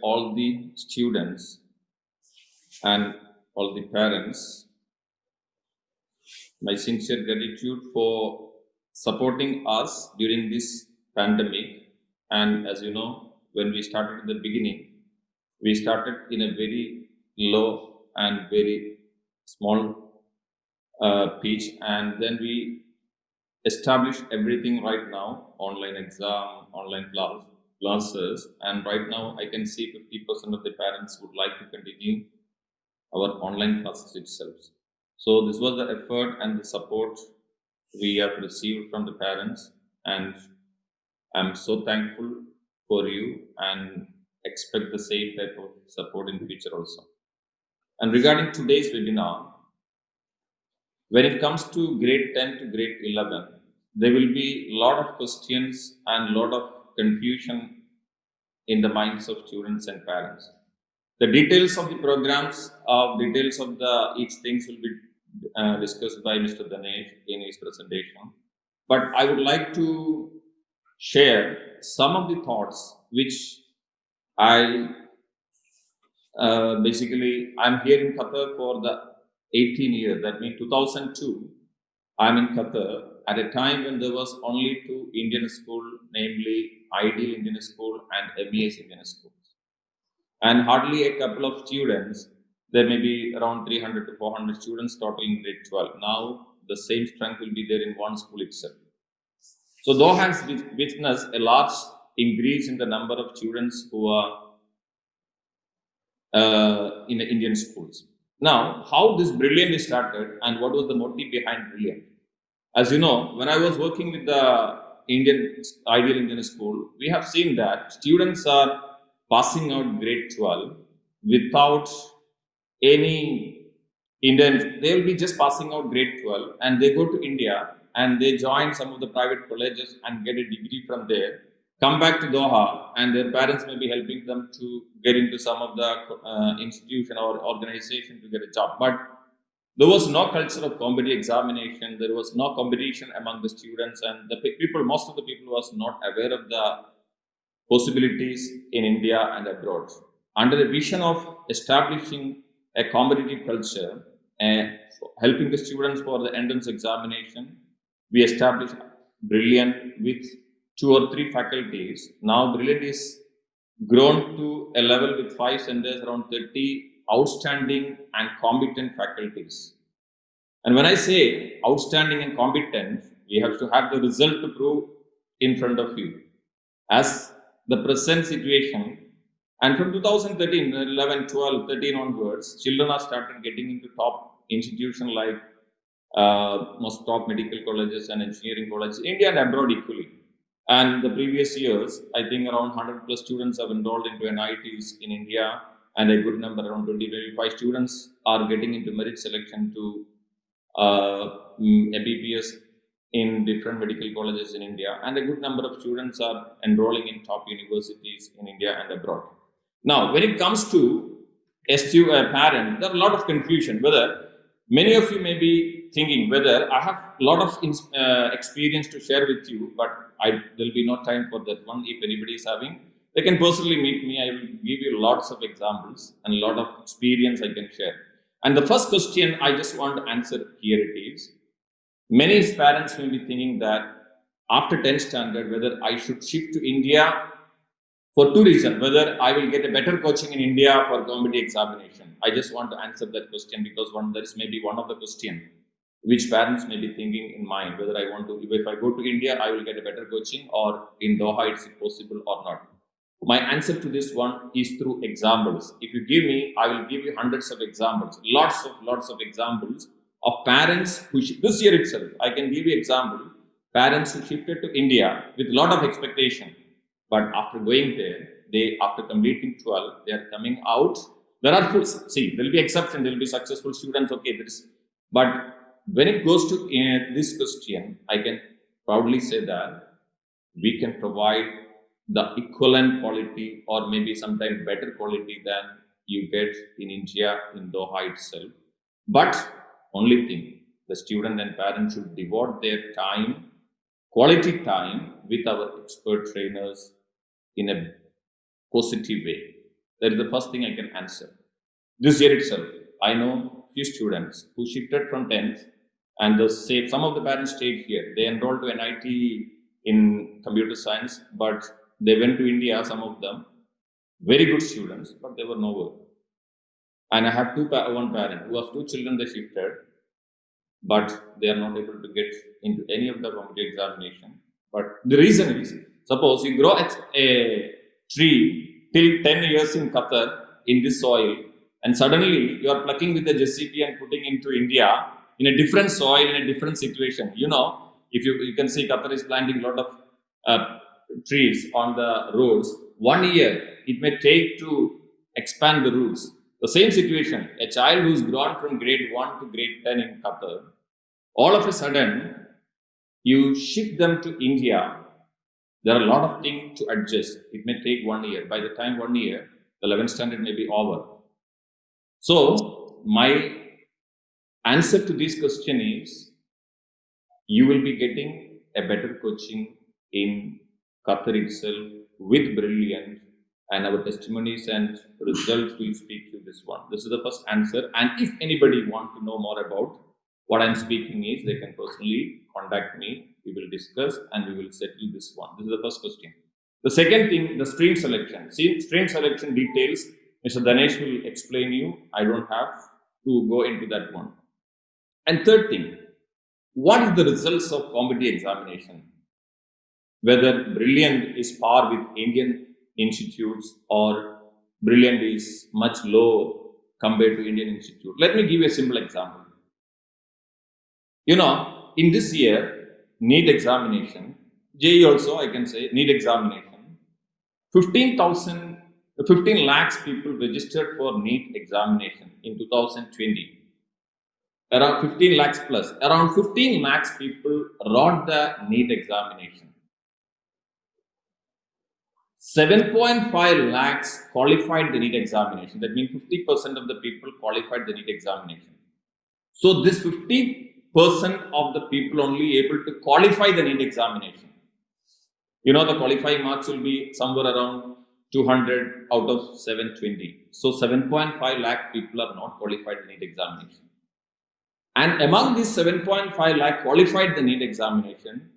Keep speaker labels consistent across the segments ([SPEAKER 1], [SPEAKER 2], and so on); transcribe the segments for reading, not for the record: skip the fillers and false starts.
[SPEAKER 1] all the students and all the parents my sincere gratitude for supporting us during this pandemic. And as you know, when we started in the beginning, we started in a very low and very small pitch, and then we established everything right now, online exam, online classes, and right now I can see 50% of the parents would like to continue our online classes itself. So this was the effort and the support we have received from the parents, and I'm so thankful for you and expect the same type of support in future also. And regarding today's webinar, when it comes to grade 10 to grade 11, there will be a lot of questions and a lot of confusion in the minds of students and parents. The details of the programs, details of the each things will be discussed by Mr. Danesh in his presentation. But I would like to share some of the thoughts which I basically, I'm here in Qatar for the 18 years. That means 2002, I'm in Qatar at a time when there was only two Indian schools, namely Ideal Indian School and MES Indian Schools. And hardly a couple of students, there may be around 300 to 400 students total in grade 12. Now, the same strength will be there in one school itself. So, though has witnessed a large increase in the number of students who are in the Indian schools. Now, how this brilliant started and what was the motive behind brilliant? As you know, when I was working with the Ideal Indian School, we have seen that students are passing out grade 12 without any Indian, they will be just passing out grade 12 and they go to India and they join some of the private colleges and get a degree from there, come back to Doha, and their parents may be helping them to get into some of the institution or organization to get a job. But there was no culture of competitive examination. There was no competition among the students, and the people, most of the people, was not aware of the possibilities in India and abroad. Under the vision of establishing a competitive culture and helping the students for the entrance examination, we established Brilliant with 2 or 3 faculties. Now Brilliant is grown to a level with 5 centers, around 30 outstanding and competent faculties. And when I say outstanding and competent, we have to have the result to prove in front of you. As the present situation, and from 2013, 11, 12, 13 onwards, children are started getting into top institutions like most top medical colleges and engineering colleges, India and abroad equally. And the previous years, I think around 100 plus students have enrolled into NITs in India, and a good number, around 20-25 students, are getting into merit selection to MBBS in different medical colleges in India, and a good number of students are enrolling in top universities in India and abroad. Now, when it comes to a parent, there are a lot of confusion. Whether many of you may be thinking whether I have a lot of experience to share with you, but there will be no time for that one. If anybody is having, they can personally meet me. I will give you lots of examples and a lot of experience I can share. And the first question I just want to answer here it is, many parents may be thinking that after 10th standard, whether I should shift to India for 2 reasons. Whether I will get a better coaching in India for competitive examination. I just want to answer that question because that is maybe one of the questions which parents may be thinking in mind, whether I want to, if I go to India, I will get a better coaching, or in Doha, is it possible or not? My answer to this one is through examples. If you give me, I will give you hundreds of examples, lots of examples of parents who, this year itself, I can give you example, parents who shifted to India with a lot of expectation, but after going there, after completing 12, they are coming out. There are there will be exceptions, there will be successful students, okay, but when it goes to this question, I can proudly say that we can provide the equivalent quality or maybe sometimes better quality than you get in India, in Doha itself. But only thing, the student and parents should devote their time, quality time with our expert trainers in a positive way. That is the first thing I can answer. This year itself, I know few students who shifted from 10th, and some of the parents stayed here. They enrolled to NIT in computer science, but they went to India, some of them, very good students, but they were nowhere. And I have one parent who has 2 children, they shifted, but they are not able to get into any of the competitive examination. But the reason is, suppose you grow a tree till 10 years in Qatar in this soil, and suddenly you are plucking with the Cbse and putting into India in a different soil, in a different situation. You know, if you can see Qatar is planting a lot of trees on the roads. 1 year it may take to expand the roots. The same situation, a child who's grown from grade 1 to grade 10 in Qatar, all of a sudden you shift them to India. There are a lot of things to adjust. It may take 1 year. By the time 1 year, the 11th standard may be over. So my answer to this question is, you will be getting a better coaching in Qatar itself with Brilliant, and our testimonies and results will speak to this one. This is the first answer. And if anybody wants to know more about what I'm speaking is, they can personally contact me. We will discuss and we will settle this one. This is the first question. The second thing, the stream selection. See, stream selection details, Mr. Danesh will explain you. I don't have to go into that one. And third thing, what is the results of competitive examination? Whether Brilliant is par with Indian institutes or Brilliant is much low compared to Indian institute. Let me give you a simple example. You know, in this year, NEET examination, JEE also I can say, NEET examination, 15 lakhs people registered for NEET examination in 2020. Around 15 lakhs plus. Around 15 lakhs people wrote the NEET examination. 7.5 lakhs qualified the NEET examination. That means 50% of the people qualified the NEET examination. So this 50% of the people only able to qualify the NEET examination. You know, the qualifying marks will be somewhere around 200 out of 720. So 7.5 lakh people are not qualified the NEET examination. And among these 7.5 lakh qualified the NEET examination,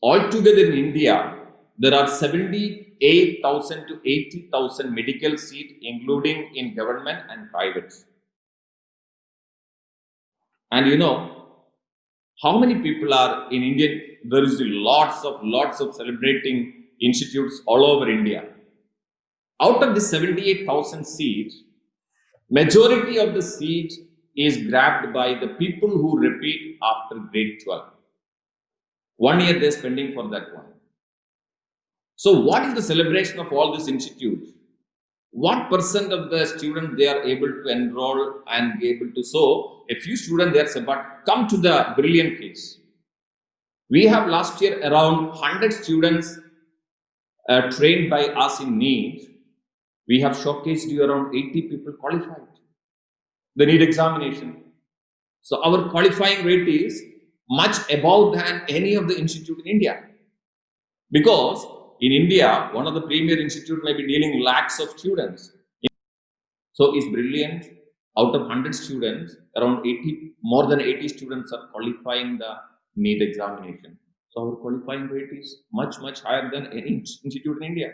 [SPEAKER 1] altogether in India, there are 78,000 to 80,000 medical seats, including in government and private. And you know, how many people are in India? There is lots of celebrating institutes all over India. Out of the 78,000 seats, majority of the seats is grabbed by the people who repeat after grade 12. 1 year they are spending for that one. So what is the celebration of all these institutes? What percent of the students they are able to enroll and be able to? So a few students there say, but come to the Brilliant case. We have last year around 100 students trained by us in NEET. We have showcased you around 80 people qualified the NEET examination. So our qualifying rate is much above than any of the institute in India. Because in India, one of the premier institute may be dealing lakhs of students. So is Brilliant, out of 100 students, around 80, more than 80 students are qualifying the NEET examination. So our qualifying rate is much higher than any institute in India.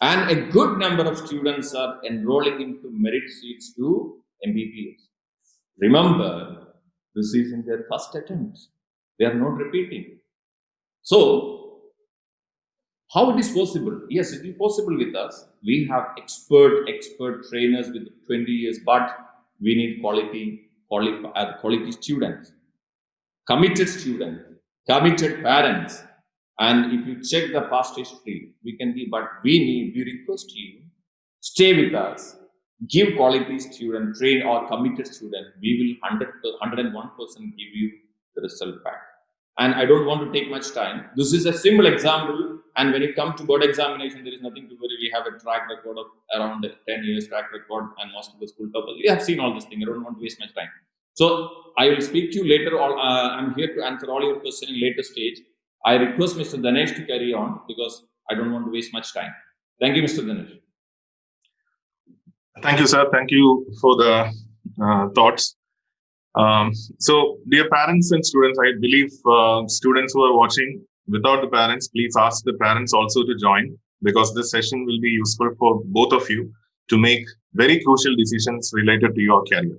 [SPEAKER 1] And a good number of students are enrolling into merit seats to MBBS. Remember, this is in their first attempt. They are not repeating. So, how it is possible? Yes, it is possible with us. We have expert trainers with 20 years, but we need quality students, committed students, committed parents. And if you check the past history, we can give, but we request you, stay with us, give quality student, train or committed student. We will 101% give you the result back. And I don't want to take much time. This is a simple example. And when it comes to board examination, there is nothing to worry. We have a track record of around 10 years track record and most of the school toppers. We have seen all this thing. I don't want to waste much time. So I will speak to you later. I'm here to answer all your questions in later stage. I request Mr. Danesh to carry on because I don't want to waste much time. Thank you, Mr. Danesh.
[SPEAKER 2] Thank you, sir. Thank you for the thoughts. So, dear parents and students, I believe students who are watching without the parents, please ask the parents also to join, because this session will be useful for both of you to make very crucial decisions related to your career.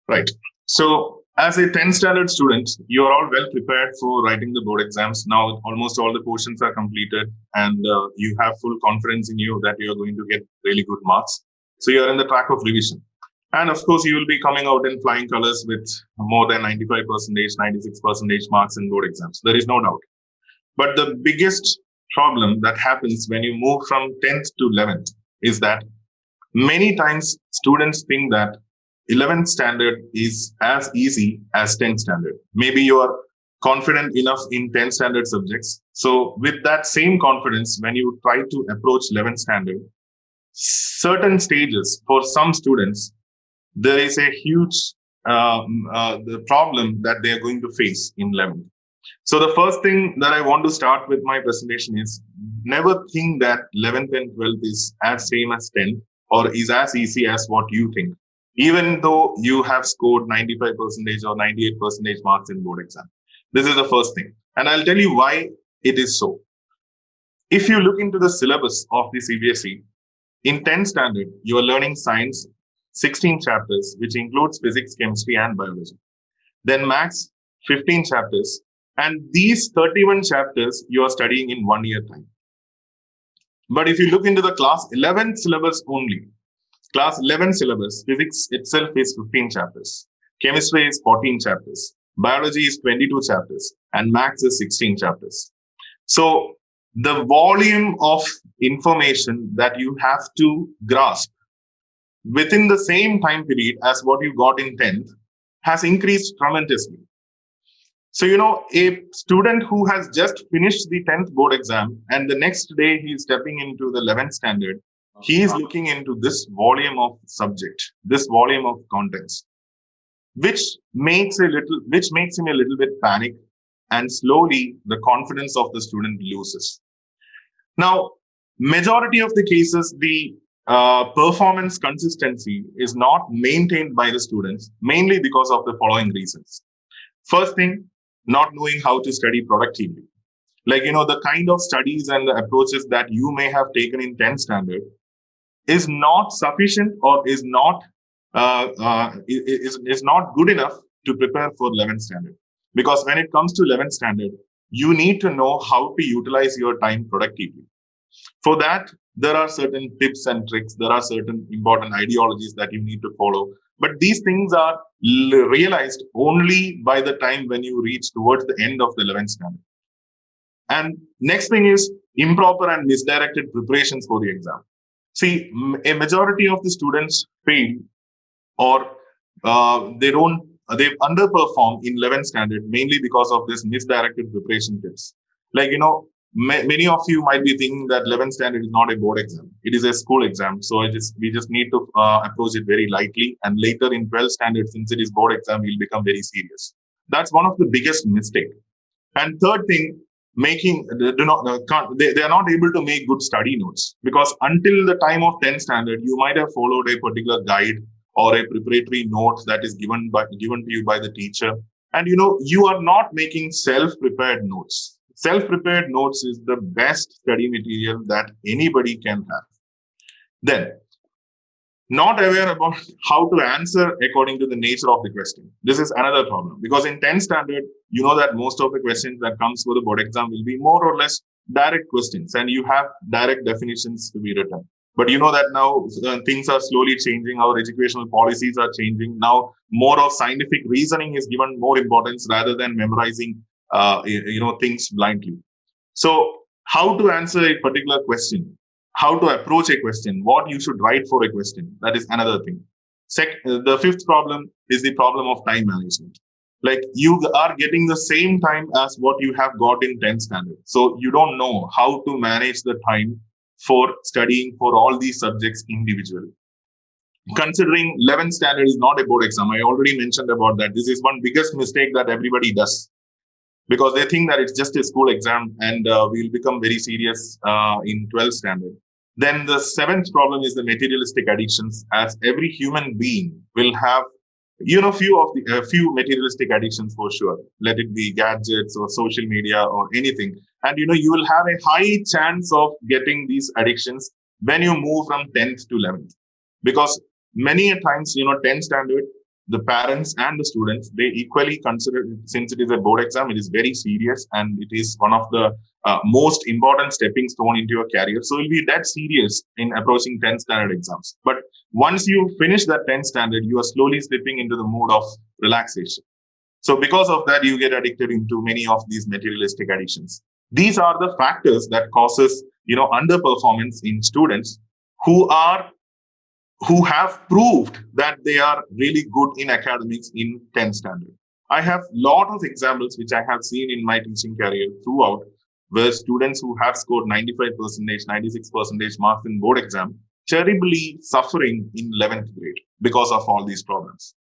[SPEAKER 2] Right. So, as a 10th standard student, you are all well prepared for writing the board exams. Now, almost all the portions are completed, and you have full confidence in you that you are going to get really good marks. So, you are in the track of revision. And of course, you will be coming out in flying colors with more than 95%, 96% marks in board exams. There is no doubt. But the biggest problem that happens when you move from 10th to 11th is that many times students think that 11th standard is as easy as 10th standard. Maybe you are confident enough in 10th standard subjects. So with that same confidence, when you try to approach 11th standard, certain stages for some students, there is a huge the problem that they are going to face in 11th. So the first thing that I want to start with my presentation is never think that 11th and 12th is as same as 10th or is as easy as what you think, even though you have scored 95% or 98% marks in board exam. This is the first thing. And I'll tell you why it is so. If you look into the syllabus of the Cbse, in 10th standard, you are learning science, 16 chapters, which includes physics, chemistry, and biology. Then maths, 15 chapters. And these 31 chapters you are studying in 1 year time. But if you look into the class 11 syllabus only, class 11 syllabus, physics itself is 15 chapters. Chemistry is 14 chapters. Biology is 22 chapters. And maths is 16 chapters. So the volume of information that you have to grasp within the same time period as what you got in 10th has increased tremendously. So, a student who has just finished the 10th board exam and the next day he is stepping into the 11th standard, he is looking into this volume of subject, this volume of contents, which makes him a little bit panic, and slowly the confidence of the student loses. Now, majority of the cases, the performance consistency is not maintained by the students, mainly because of the following reasons. First thing, not knowing how to study productively. Like, the kind of studies and the approaches that you may have taken in 10th standard is not sufficient or is not good enough to prepare for 11th standard. Because when it comes to 11th standard, you need to know how to utilize your time productively. For that, there are certain tips and tricks. There are certain important ideologies that you need to follow. But these things are realized only by the time when you reach towards the end of the 11th standard. And next thing is improper and misdirected preparations for the exam. See, a majority of the students fail or they underperform in 11th standard mainly because of this misdirected preparation tips. Like, many of you might be thinking that 11th standard is not a board exam. It is a school exam. So we just need to approach it very lightly. And later in 12th standard, since it is board exam, we'll become very serious. That's one of the biggest mistake. And third thing, they are not able to make good study notes, because until the time of 10th standard, you might have followed a particular guide or a preparatory note that is given to you by the teacher. And you are not making self-prepared notes. Self-prepared notes is the best study material that anybody can have. Then, not aware about how to answer according to the nature of the question. This is another problem, because in 10th standard, you know that most of the questions that comes for the board exam will be more or less direct questions, and you have direct definitions to be written. But you know that now things are slowly changing. Our educational policies are changing. Now more of scientific reasoning is given more importance rather than memorizing things blindly. So how to answer a particular question, how to approach a question, what you should write for a question, that is another thing. The fifth problem is the problem of time management. Like, you are getting the same time as what you have got in 10th standard. So you don't know how to manage the time for studying for all these subjects individually. Considering 11th standard is not a board exam, I already mentioned about that. This is one biggest mistake that everybody does, because they think that it's just a school exam and we'll become very serious in 12th standard. Then the seventh problem is the materialistic addictions, as every human being will have, few materialistic addictions for sure. Let it be gadgets or social media or anything. And, you will have a high chance of getting these addictions when you move from 10th to 11th. Because many a times, 10th standard, the parents and the students, they equally consider, since it is a board exam, it is very serious and it is one of the most important stepping stone into your career. So you'll be that serious in approaching 10th standard exams. But once you finish that 10th standard, you are slowly slipping into the mood of relaxation. So because of that, you get addicted into many of these materialistic addictions. These are the factors that causes, underperformance in students who have proved that they are really good in academics in 10th standard. I have a lot of examples which I have seen in my teaching career throughout, where students who have scored 95%, 96% marks in board exam, terribly suffering in 11th grade because of all these problems.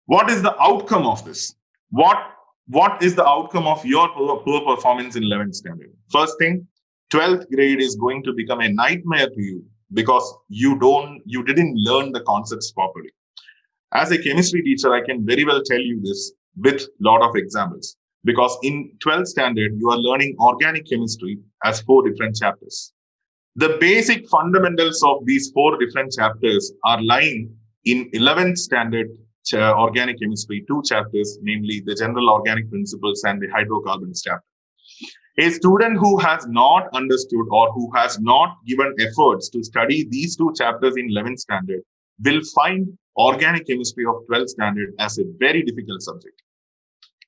[SPEAKER 2] What is the outcome of this? What is the outcome of your poor performance in 11th standard? First thing, 12th grade is going to become a nightmare to you because you didn't learn the concepts properly. As a chemistry teacher, I can very well tell you this with a lot of examples, because in 12th standard, you are learning organic chemistry as 4 different chapters. The basic fundamentals of these 4 different chapters are lying in 11th standard organic chemistry, 2 chapters, namely the general organic principles and the hydrocarbons chapter. A student who has not understood or who has not given efforts to study these 2 chapters in 11th standard will find organic chemistry of 12th standard as a very difficult subject.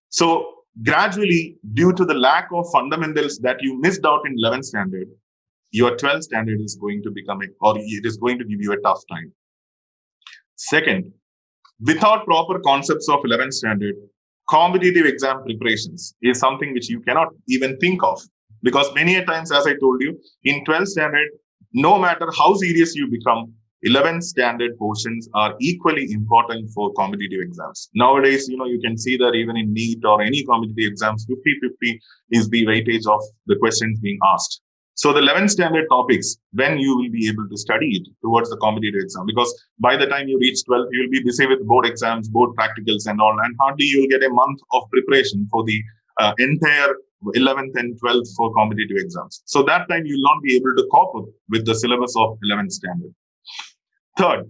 [SPEAKER 2] So gradually, due to the lack of fundamentals that you missed out in 11th standard, your 12th standard is going to become it is going to give you a tough time. Second, without proper concepts of 11th standard, competitive exam preparations is something which you cannot even think of, because many a times, as I told you, in 12th standard, no matter how serious you become, 11th standard portions are equally important for competitive exams. Nowadays, you can see that even in NEET or any competitive exams, 50-50 is the weightage of the questions being asked. So the 11th standard topics, when you will be able to study it towards the competitive exam, because by the time you reach 12th, you will be busy with board exams, board practicals and all, and hardly you will get a month of preparation for the entire 11th and 12th for competitive exams. So that time you will not be able to cope up with the syllabus of 11th standard. Third,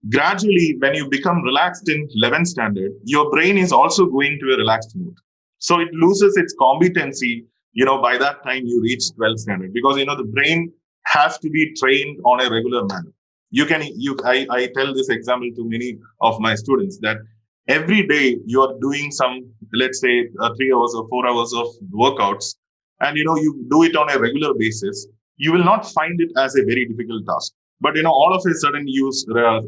[SPEAKER 2] gradually when you become relaxed in 11th standard, your brain is also going to a relaxed mood. So it loses its competency by that time you reach 12th standard, because the brain has to be trained on a regular manner. I tell this example to many of my students that every day you are doing some, let's say 3 hours or 4 hours of workouts, and you do it on a regular basis, you will not find it as a very difficult task. But all of a sudden you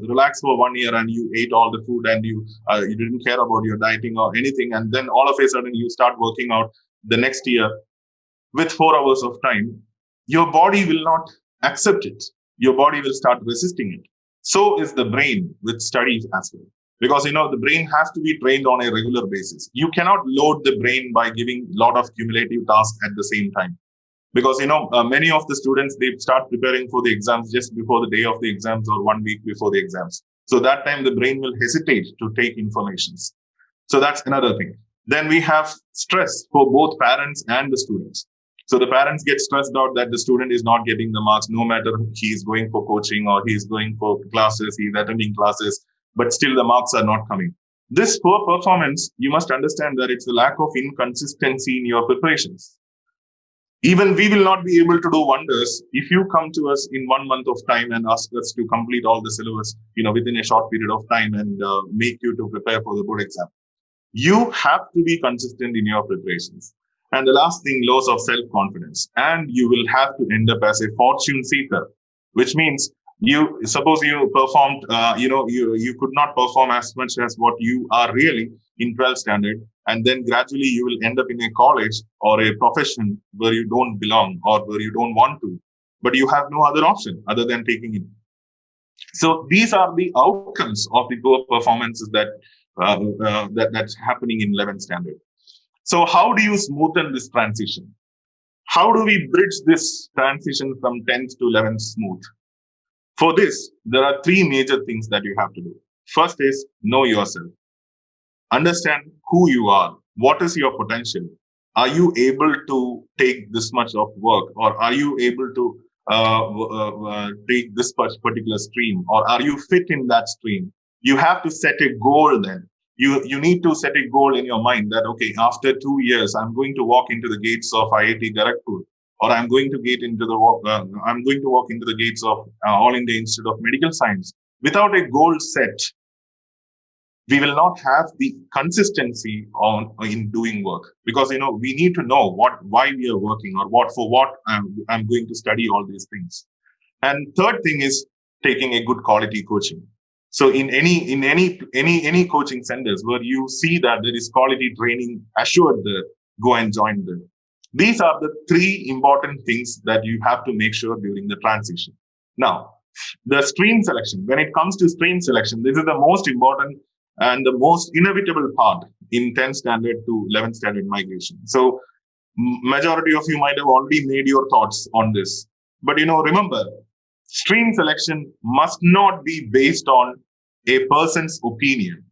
[SPEAKER 2] relax for 1 year and you ate all the food and you didn't care about your dieting or anything, and then all of a sudden you start working out the next year with 4 hours of time, your body will not accept it. Your body will start resisting it. So is the brain with studies as well. Because, the brain has to be trained on a regular basis. You cannot load the brain by giving a lot of cumulative tasks at the same time. Because, many of the students, they start preparing for the exams just before the day of the exams or 1 week before the exams. So that time the brain will hesitate to take informations. So that's another thing. Then we have stress for both parents and the students. So the parents get stressed out that the student is not getting the marks, no matter he is going for coaching or he is going for classes, he is attending classes, but still the marks are not coming. This poor performance, you must understand that it's the lack of inconsistency in your preparations. Even we will not be able to do wonders if you come to us in 1 month of time and ask us to complete all the syllabus, within a short period of time and make you to prepare for the board exam. You have to be consistent in your preparations. And the last thing, loss of self-confidence. And you will have to end up as a fortune seeker, which means suppose you performed, you could not perform as much as what you are really in 12th standard. And then gradually you will end up in a college or a profession where you don't belong or where you don't want to, but you have no other option other than taking it. So these are the outcomes of the poor performances that's happening in 11th standard. So how do you smoothen this transition? How do we bridge this transition from 10th to 11th smooth? For this, there are three major things that you have to do. First is know yourself. Understand who you are. What is your potential? Are you able to take this much of work, or are you able to take this particular stream, or are you fit in that stream? You have to set a goal then. You need to set a goal in your mind that, okay, after 2 years, I'm going to walk into the gates of IIT Kharagpur, or I'm going to I'm going to walk into the gates of All India Institute of Medical Science. Without a goal set, we will not have the consistency in doing work, because we need to know why we are working, or what I'm going to study all these things. And third thing is taking a good quality coaching. So in any coaching centers where you see that there is quality training assured there, go and join them. These are the three important things that you have to make sure during the transition. Now, the stream selection. When it comes to stream selection, this is the most important and the most inevitable part in 10th standard to 11th standard migration. So majority of you might have already made your thoughts on this. But remember, stream selection must not be based on a person's opinion,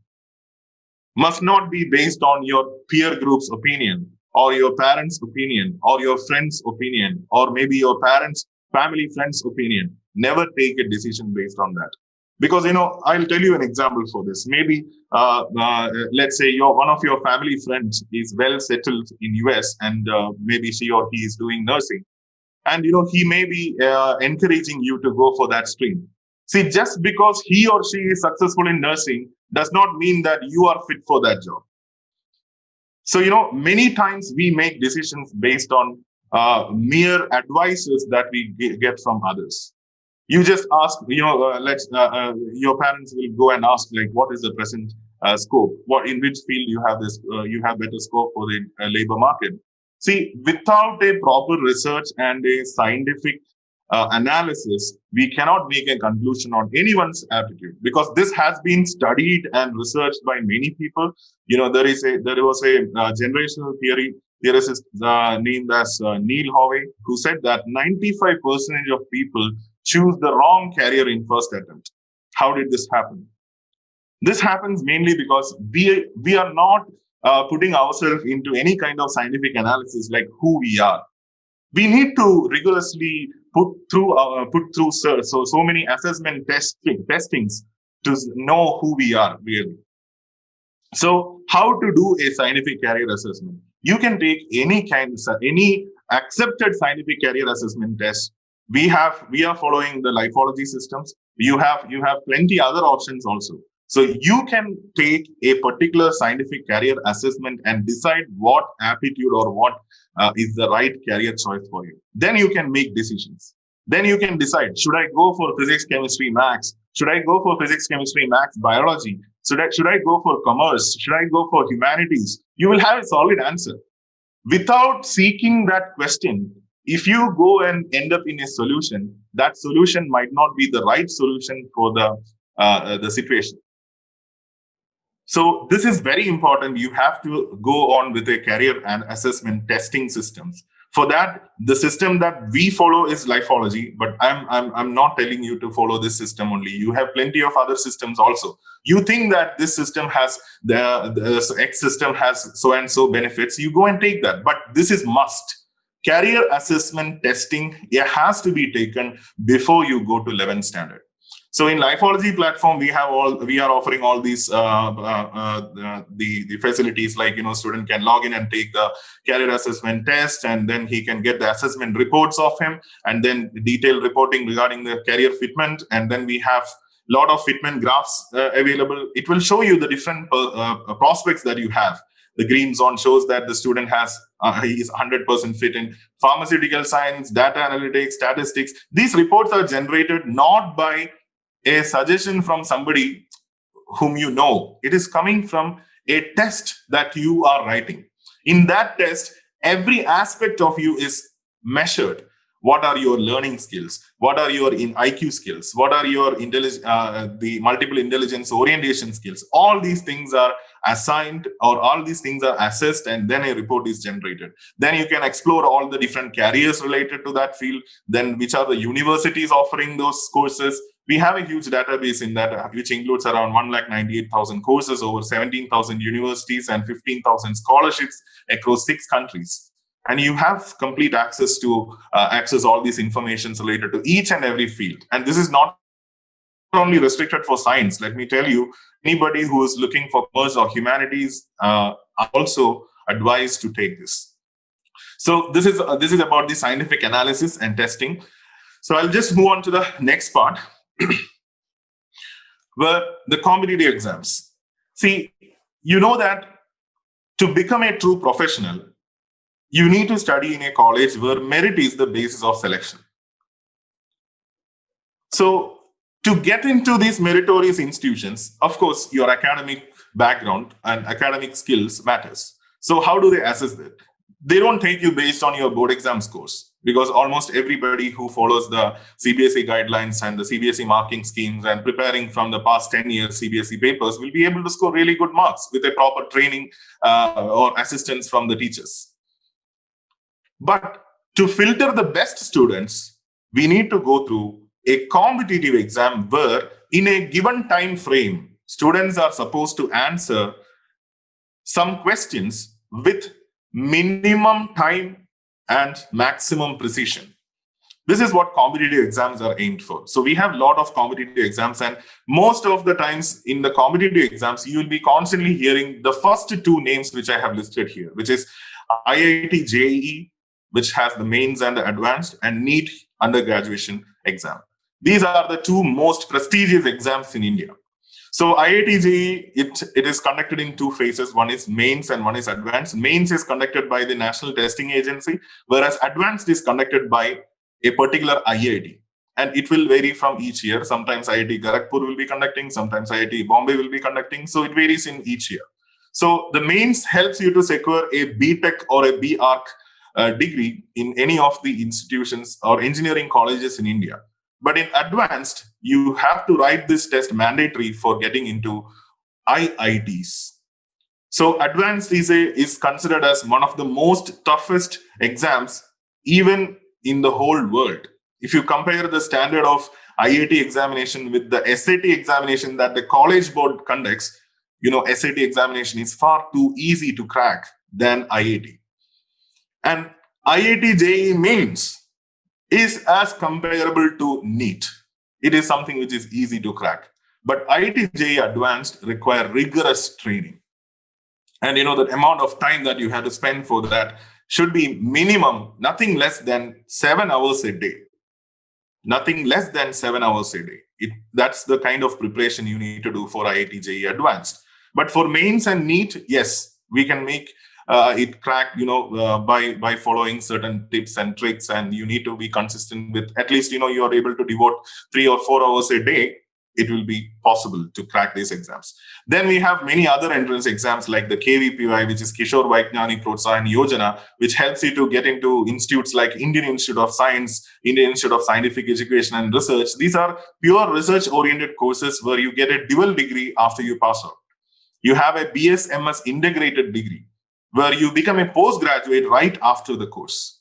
[SPEAKER 2] must not be based on your peer group's opinion, or your parents' opinion, or your friend's opinion, or maybe your parents' family friend's opinion. Never take a decision based on that. Because, I'll tell you an example for this. Maybe, let's say one of your family friends is well settled in US, and maybe she or he is doing nursing. And, he may be encouraging you to go for that stream. See, just because he or she is successful in nursing does not mean that you are fit for that job. So, many times we make decisions based on mere advices that we get from others. You just ask, your parents will go and ask, like, what is the present scope? In which field you have better scope for the labor market? See, without a proper research and a scientific analysis, we cannot make a conclusion on anyone's aptitude, because this has been studied and researched by many people. There was a generational theorist named as Neil Howey, who said that 95% of people choose the wrong career in first attempt. How did this happen? This happens mainly because we are not putting ourselves into any kind of scientific analysis, like who we are. We need to rigorously put through so many assessment testings to know who we are really. So how to do a scientific career assessment? You can take any accepted scientific career assessment test. We are following the lifeology systems. You have plenty other options also. So you can take a particular scientific career assessment and decide what aptitude or what is the right career choice for you. Then you can make decisions. Then you can decide, should I go for physics, chemistry, maths? Should I go for physics, chemistry, maths, biology? Should I go for commerce? Should I go for humanities? You will have a solid answer. Without seeking that question, if you go and end up in a solution, that solution might not be the right solution for the situation. So this is very important. You have to go on with a career and assessment testing systems. For that, the system that we follow is lifeology, but I'm not telling you to follow this system only. You have plenty of other systems also. You think that this system has the X system has so and so benefits, you go and take that. But this is must. Career assessment testing, it has to be taken before you go to 11th standard. So in Lifeology platform, we are offering all these the facilities, like student can log in and take the career assessment test, and then he can get the assessment reports of him, and then detailed reporting regarding the career fitment, and then we have lot of fitment graphs available. It will show you the different prospects that you have. The green zone shows that the student he is 100% fit in pharmaceutical science, data analytics, statistics. These reports are generated not by a suggestion from somebody whom you know. It is coming from a test that you are writing. In that test, every aspect of you is measured. What are your learning skills? What are your IQ skills? What are your the multiple intelligence orientation skills? All these things are assigned, or all these things are assessed, and then a report is generated. Then you can explore all the different careers related to that field. Then which are the universities offering those courses? We have a huge database in that, which includes around 198,000 courses, over 17,000 universities, and 15,000 scholarships across 6 countries. And you have complete access to access all these informations related to each and every field. And this is not only restricted for science. Let me tell you, anybody who is looking for commerce or humanities are also advised to take this. So this is about the scientific analysis and testing. So I'll just move on to the next part, where the competitive exams. See, you know that to become a true professional, you need to study in a college where merit is the basis of selection. So to get into these meritorious institutions, of course, your academic background and academic skills matters. So how do they assess that? They don't take you based on your board exam scores, because almost everybody who follows the Cbse guidelines and the Cbse marking schemes and preparing from the past 10 years Cbse papers will be able to score really good marks with a proper training or assistance from the teachers. But to filter the best students, we need to go through a competitive exam where in a given time frame, students are supposed to answer some questions with minimum time and maximum precision. This is what competitive exams are aimed for. So we have a lot of competitive exams, and most of the times in the competitive exams, you will be constantly hearing the first 2 names which I have listed here, which is IIT JEE, which has the mains and the advanced, and NEET undergraduation exam. These are the 2 most prestigious exams in India. So IIT JEE, it is conducted in 2 phases. One is mains and one is advanced. Mains is conducted by the National Testing Agency, whereas advanced is conducted by a particular IIT. And it will vary from each year. Sometimes IIT Kharagpur will be conducting, sometimes IIT Bombay will be conducting. So it varies in each year. So the mains helps you to secure a BTech or a BArch degree in any of the institutions or engineering colleges in India. But in advanced, you have to write this test mandatory for getting into IITs. So advanced is considered as one of the most toughest exams, even in the whole world. If you compare the standard of IIT examination with the SAT examination that the college board conducts, SAT examination is far too easy to crack than IIT. And IIT JEE mains is as comparable to NEET. It is something which is easy to crack. But IIT JEE advanced require rigorous training. And the amount of time that you have to spend for that should be minimum, nothing less than 7 hours a day. Nothing less than 7 hours a day. That's the kind of preparation you need to do for IIT JEE advanced. But for mains and NEET, yes, we can make it crack, by following certain tips and tricks, and you need to be consistent with at least, you are able to devote 3 or 4 hours a day. It will be possible to crack these exams. Then we have many other entrance exams like the KVPY, which is Kishore Vaiknyani Protsahan Yojana, which helps you to get into institutes like Indian Institute of Science, Indian Institute of Scientific Education and Research. These are pure research-oriented courses where you get a dual degree after you pass out. You have a BS-MS integrated degree, where you become a postgraduate right after the course.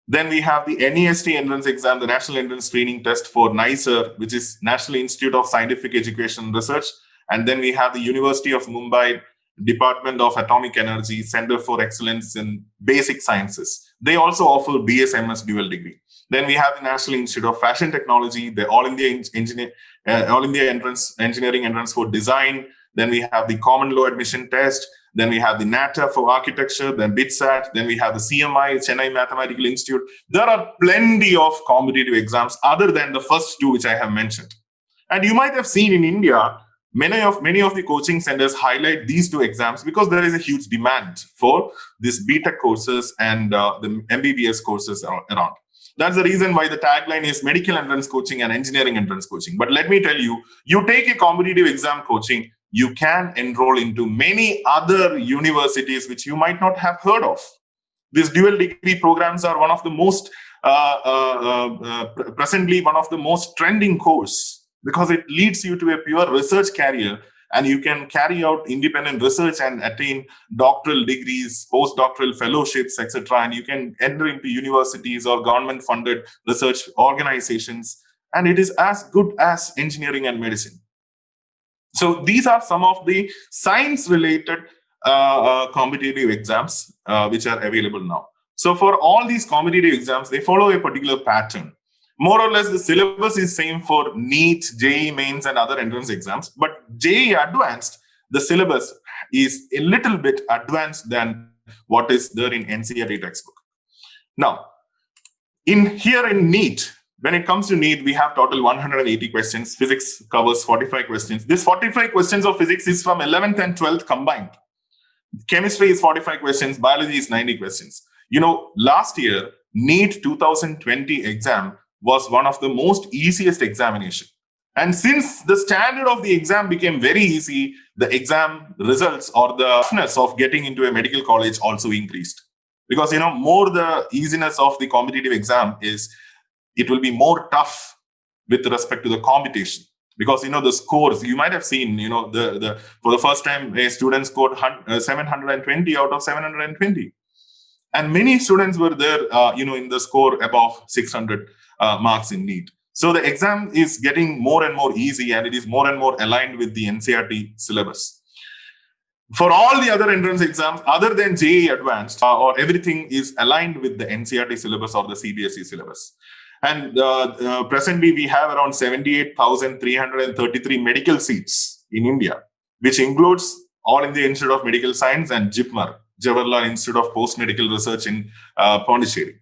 [SPEAKER 2] Then we have the NEST entrance exam, the National Entrance Training Test for NICER, which is National Institute of Scientific Education and Research. And then we have the University of Mumbai, Department of Atomic Energy, Center for Excellence in Basic Sciences. They also offer BS-MS dual degree. Then we have the National Institute of Fashion Technology, the All India Engineering Entrance for Design. Then we have the Common Law Admission Test. Then we have the NATA for architecture, then BITSAT, then we have the CMI, Chennai Mathematical Institute. There are plenty of competitive exams other than the first 2 which I have mentioned. And you might have seen in India, many of the coaching centers highlight these 2 exams because there is a huge demand for these BTech courses and the MBBS courses around. That's the reason why the tagline is medical entrance coaching and engineering entrance coaching. But let me tell you, you take a competitive exam coaching, you can enroll into many other universities which you might not have heard of. These dual degree programs are one of the most presently one of the most trending course, because it leads you to a pure research career, and you can carry out independent research and attain doctoral degrees, postdoctoral fellowships, etc. And you can enter into universities or government-funded research organizations, and it is as good as engineering and medicine. So these are some of the science-related competitive exams which are available now. So for all these competitive exams, they follow a particular pattern. More or less, the syllabus is same for NEET, JEE Mains, and other entrance exams. But JEE Advanced, the syllabus is a little bit advanced than what is there in NCERT textbook. Now, in NEET, when it comes to NEET, we have total 180 questions. Physics covers 45 questions. This 45 questions of physics is from 11th and 12th combined. Chemistry is 45 questions. Biology is 90 questions. Last year, NEET 2020 exam was one of the most easiest examination. And since the standard of the exam became very easy, the exam results or the toughness of getting into a medical college also increased. Because, more the easiness of the competitive exam is, it will be more tough with respect to the competition. Because, the scores, you might have seen, for the first time, a student scored 720 out of 720. And many students were there, in the score above 600 marks in NEET. So the exam is getting more and more easy, and it is more and more aligned with the NCERT syllabus. For all the other entrance exams, other than JEE Advanced, or everything is aligned with the NCERT syllabus or the Cbse syllabus. And presently, we have around 78,333 medical seats in India, which includes All India Institute of Medical Science and JIPMER, Jawaharlal Institute of Post-Medical Research in Pondicherry.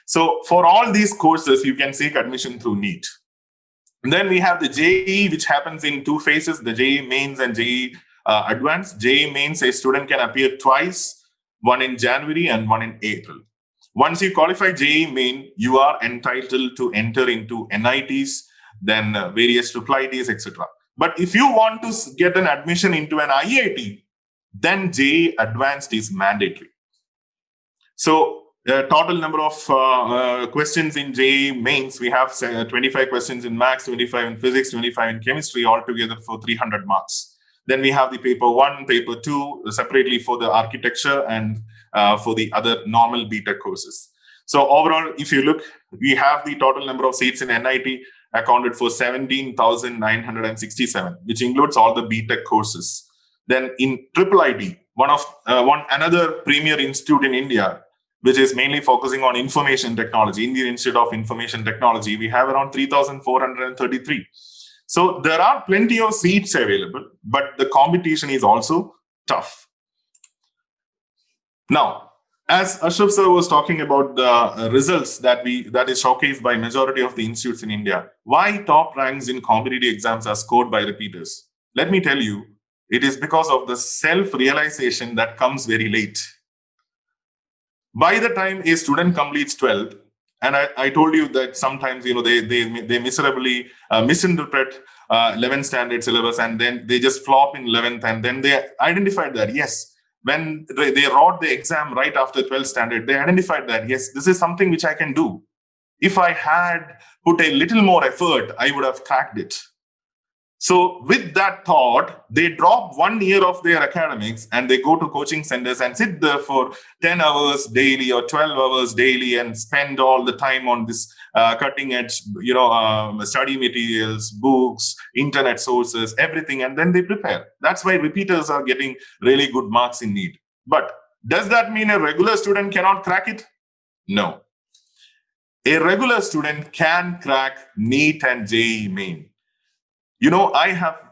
[SPEAKER 2] So for all these courses, you can seek admission through NEET. And then we have the JEE, which happens in two phases, the JEE Mains and JEE Advanced. JEE Mains, a student can appear twice, one in January and one in April. Once you qualify JEE Main, you are entitled to enter into NITs, then various IITs, etc. But if you want to get an admission into an IIT, then JEE Advanced is mandatory. So total number of questions in JEE Mains, we have 25 questions in maths, 25 in physics, 25 in chemistry, altogether for 300 marks. Then we have the paper 1, paper 2, separately for the architecture and for the other normal BTech courses. So overall, if you look, we have the total number of seats in NIT accounted for 17,967, which includes all the BTech courses. Then in IIIT, another premier institute in India, which is mainly focusing on information technology, Indian Institute of Information Technology, we have around 3,433. So there are plenty of seats available, but the competition is also tough. Now, as Ashraf sir was talking about the results that is showcased by majority of the institutes in India, why top ranks in competitive exams are scored by repeaters? Let me tell you, it is because of the self-realization that comes very late. By the time a student completes 12th, and I told you that sometimes they miserably misinterpret 11th standard syllabus, and then they just flop in 11th, and then they identified that, yes, when they wrote the exam right after 12th standard, they identified that, yes, this is something which I can do. If I had put a little more effort, I would have cracked it. So with that thought, they drop 1 year of their academics and they go to coaching centers and sit there for 10 hours daily or 12 hours daily and spend all the time on this cutting edge, study materials, books, internet sources, everything, and then they prepare. That's why repeaters are getting really good marks in NEET. But does that mean a regular student cannot crack it? No. A regular student can crack NEET and JEE Main. I have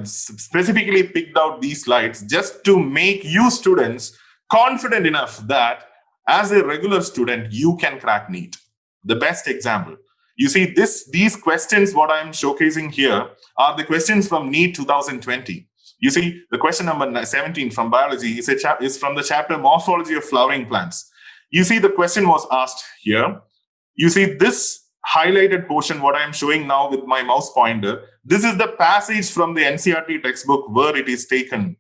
[SPEAKER 2] specifically picked out these slides just to make you students confident enough that as a regular student, you can crack NEET. The best example. You see, these questions, what I'm showcasing here, are the questions from NEET 2020. You see, the question number 17 from biology is from the chapter Morphology of Flowering Plants. You see, the question was asked here. You see, this highlighted portion, what I am showing now with my mouse pointer, this is the passage from the NCERT textbook where it is taken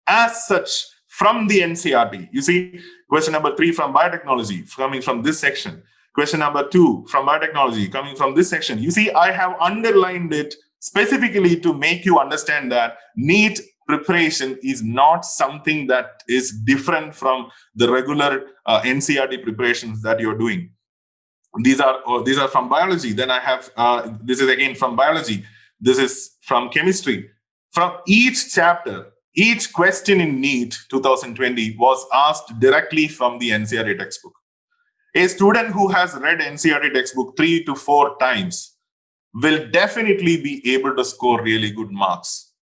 [SPEAKER 2] as such from the NCERT. You see, question number 3 from biotechnology, coming from this section. Question number 2 from biotechnology, coming from this section. You see, I have underlined it specifically to make you understand that NEET preparation is not something that is different from the regular NCERT preparations that you're doing. These are from biology. Then I have this is again from biology. This is from chemistry. From each chapter, each question in NEET 2020 was asked directly from the NCERT textbook. A student who has read NCERT textbook 3 to 4 times will definitely be able to score really good marks.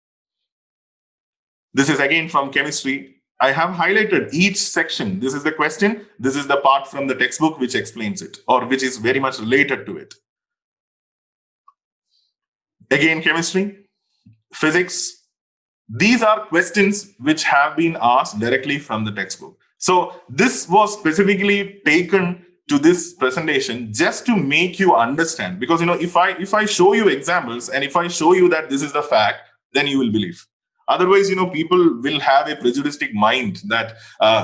[SPEAKER 2] This is again from chemistry. I have highlighted each section. This is the question. This is the part from the textbook which explains it, or which is very much related to it. Again, chemistry, physics. These are questions which have been asked directly from the textbook. So this was specifically taken to this presentation just to make you understand, because if I show you examples and if I show you that this is the fact, then you will believe. Otherwise, people will have a prejudiced mind that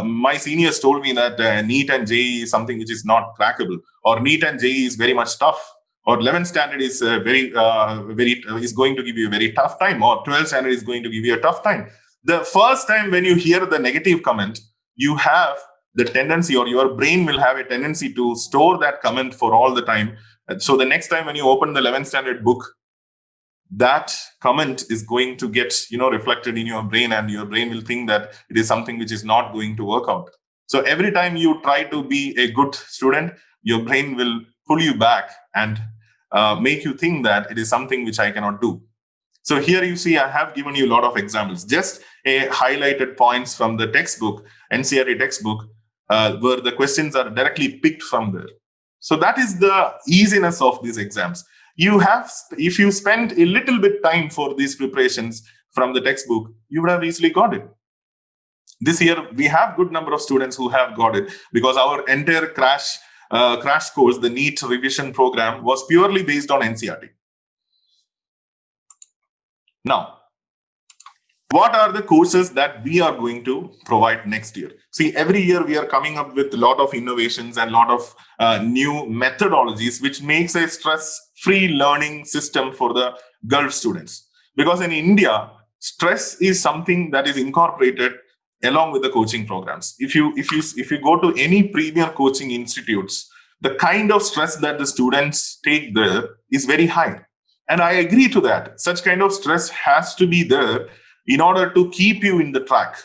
[SPEAKER 2] my seniors told me that NEET and JEE is something which is not crackable, or NEET and JEE is very much tough, or 11th standard is is going to give you a very tough time, or 12th standard is going to give you a tough time. The first time when you hear the negative comment, you have the tendency, or your brain will have a tendency to store that comment for all the time. So the next time when you open the 11th standard book, that comment is going to get reflected in your brain, and your brain will think that it is something which is not going to work out. So every time you try to be a good student, your brain will pull you back and make you think that it is something which I cannot do. So here you see I have given you a lot of examples, just a highlighted points from the textbook, NCERT textbook, where the questions are directly picked from there. So that is the easiness of these exams. If you spend a little bit time for these preparations from the textbook, you would have easily got it. This year, we have good number of students who have got it, because our entire crash course, the NEET revision program, was purely based on NCERT. Now, what are the courses that we are going to provide next year? See, every year we are coming up with a lot of innovations and a lot of new methodologies, which makes a stress-free learning system for the Gulf students. Because in India, stress is something that is incorporated along with the coaching programs. If you go to any premier coaching institutes, the kind of stress that the students take there is very high. And I agree to that. Such kind of stress has to be there in order to keep you in the track.